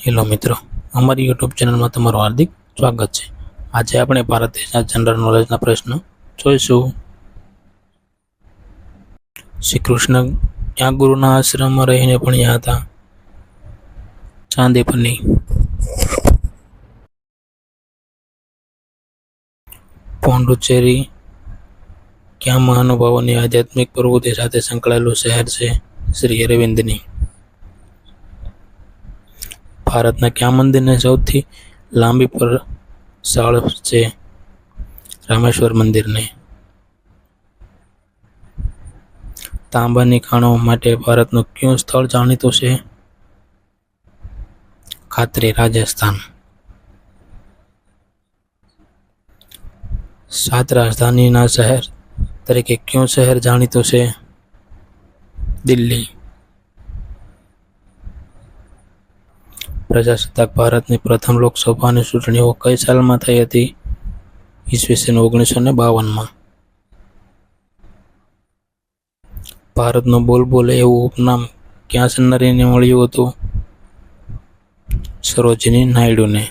Hello મિત્રો, અમારી YouTube ચેનલમાં તમારું હાર્દિક સ્વાગત છે. આજે આપણે ભારત દેશના જનરલ નોલેજના પ્રશ્નો જોઈશું. શ્રી કૃષ્ણ ક્યાં ગુરુના આશ્રમમાં રહીને ભણ્યા હતા? ચાંદીપની. પોંડુચેરી ક્યાં મહાનુભાવોની આધ્યાત્મિક પ્રવૃત્તિ સાથે સંકળાયેલું શહેર છે? શ્રી અરવિંદની. ભારતના ક્યાં મંદિરને સૌથી લાંબી પરસાળ છે? રામેશ્વર મંદિરને. તાંબાની ખાણો માટે ભારતનું કયું સ્થળ જાણીતું છે? ખાતરી, રાજસ્થાન. 7 રાજધાનીના શહેર તરીકે કયું શહેર જાણીતું છે? દિલ્હી. પ્રજાસત્તાક ભારતની પ્રથમ લોકસભાની ચૂંટણીઓ કઈ સાલમાં થઈ હતી? ઈસવીસન 1952. ભારતનું બોલ એવું ઉપનામ ક્યાં સન્નારીને મળ્યું હતું? સરોજિની નાયડુને.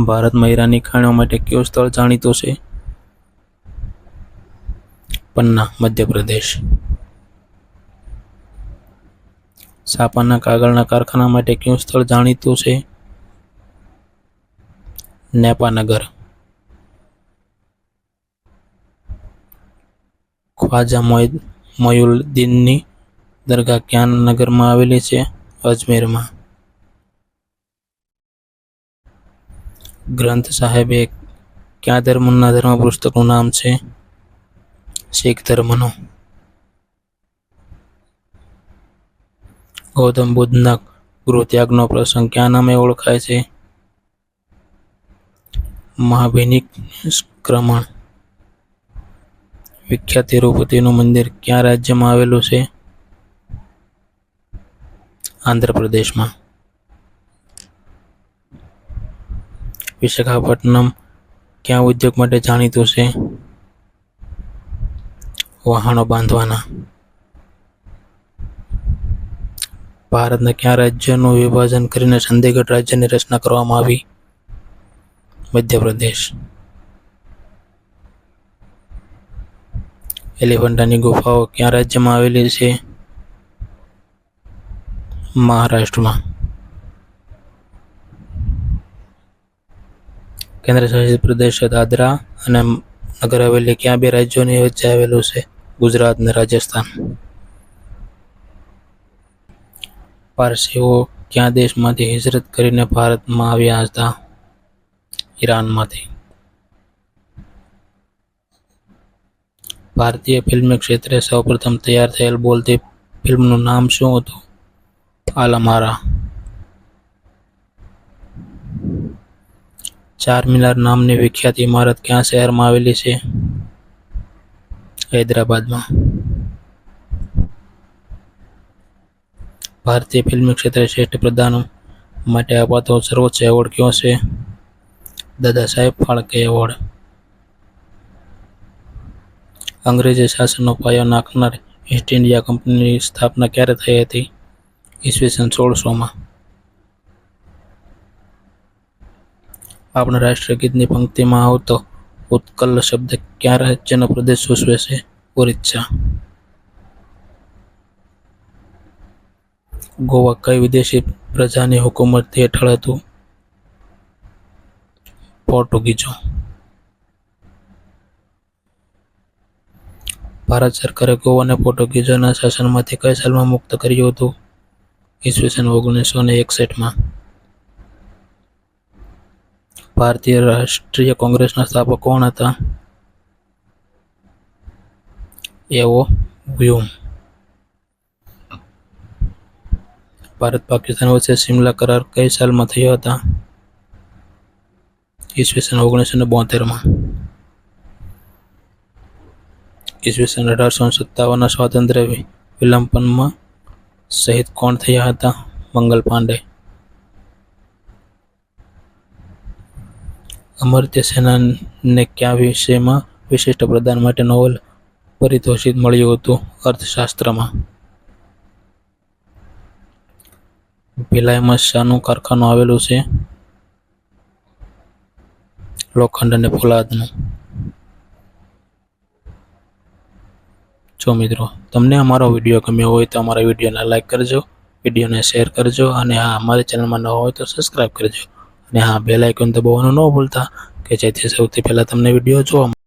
ભારતમાં હીરાની ખાણો માટે કયું સ્થળ જાણીતું છે? પન્ના, મધ્યપ્રદેશ. છાપાના કાગળના કારખાના માટે કયું સ્થળ જાણીતું છે? નેપાનગર. ખ્વાજા મોયુદ્દીનની દરગાહ ક્યાં નગરમાં આવેલી છે? અજમેરમાં. ગ્રંથ સાહેબ એ કયા ધર્મ પુસ્તકનું નામ છે? શીખ ધર્મનું. ગૌતમ બુદ્ધના ગૃહત્યાગનો પ્રસંગ કયા નામે ઓળખાય છે? મહાવિનિષ્ક્રમણ. વિખ્યાત તિરુપતિનું મંદિર કયા રાજ્યમાં આવેલું છે? આંધ્રપ્રદેશમાં. વિશાખાપટ્ટનમ ક્યાં ઉદ્યોગ માટે જાણીતું છે? વહાણો બાંધવાના. ભારતના કયા રાજ્યનું વિભાજન કરીને ચંદીગઢ રાજ્યની રચના કરવામાં આવી? મધ્યપ્રદેશ. એલિફન્ટાની ગુફાઓ કયા રાજ્યમાં આવેલી છે? મહારાષ્ટ્રમાં. કેન્દ્ર શાસિત પ્રદેશ દાદરા અને નગર હવેલી ક્યાં 2 રાજ્યોની વચ્ચે આવેલું છે? ગુજરાત અને રાજસ્થાન. પારસીઓ કયા દેશમાંથી હિજરત કરીને ભારતમાં આવ્યા હતા? ઈરાનમાંથી. ભારતીય ફિલ્મ ક્ષેત્રે સૌપ્રથમ તૈયાર થયેલ બોલતી ફિલ્મનું નામ શું હતું? આલમારા. ચારમિનાર નામની વિખ્યાત ઇમારત કયા શહેરમાં આવેલી છે? હૈદરાબાદમાં. ભારતીય ફિલ્મ ક્ષેત્રે શ્રેષ્ઠ પ્રદાન માટે અપાતો સર્વોચ્ચ એવોર્ડ કયો છે? દાદા સાહેબ ફાળકે એવોર્ડ. અંગ્રેજી શાસનનો પાયો નાખનાર ઈસ્ટ ઇન્ડિયા કંપનીની સ્થાપના ક્યારે થઈ હતી? ઈસવીસન 1600માં. આપણા રાષ્ટ્રગીતની પંક્તિમાં આવતો ઉત્કલ શબ્દ કયા રાજ્યનો પ્રદેશ સૂચવે છે? ઓરિસ્સા. ગોવા કઈ વિદેશી પ્રજાની હુકુમત હેઠળ હતું? પોર્ટુગીઝો. ભારત સરકારે ગોવાને પોર્ટુગીઝોના શાસનમાંથી કઈ સાલમાં મુક્ત કર્યું હતું? ઈસવીસન 1961માં. ભારતીય રાષ્ટ્રીય કોંગ્રેસના સ્થાપક કોણ હતા? એવો વ્યુમ. ભારત પાકિસ્તાન વચ્ચે સિમલા કરાર કઈ સાલમાં થયા હતા? ઈસવીસન 1972માં. ઈસવીસન 1857ના સ્વાતંત્ર્ય વિલંબનમાં શહીદ કોણ થયા હતા? મંગલ પાંડે. અમર્ત્ય સેનને કયા વિષયમાં વિશિષ્ટ પ્રદાન માટે નોબેલ પારિતોષિક મળ્યું હતું? અર્થશાસ્ત્રમાં. ભિલાઈમાં શાનું કારખાનું આવેલું છે? લોખંડ અને ફોલાદનું. જો મિત્રો તમને અમારો વિડીયો ગમ્યો હોય તો અમારા વિડીયોને લાઈક કરજો, વિડીયોને શેર કરજો અને હા અમારી ચેનલમાં ન હોય તો સબસ્ક્રાઈબ કરજો અને હા બેલ આઇકોન દબાવવાનું ન ભૂલતા કે જેથી સૌથી પહેલાં તમને વિડીયો જોવા મળે.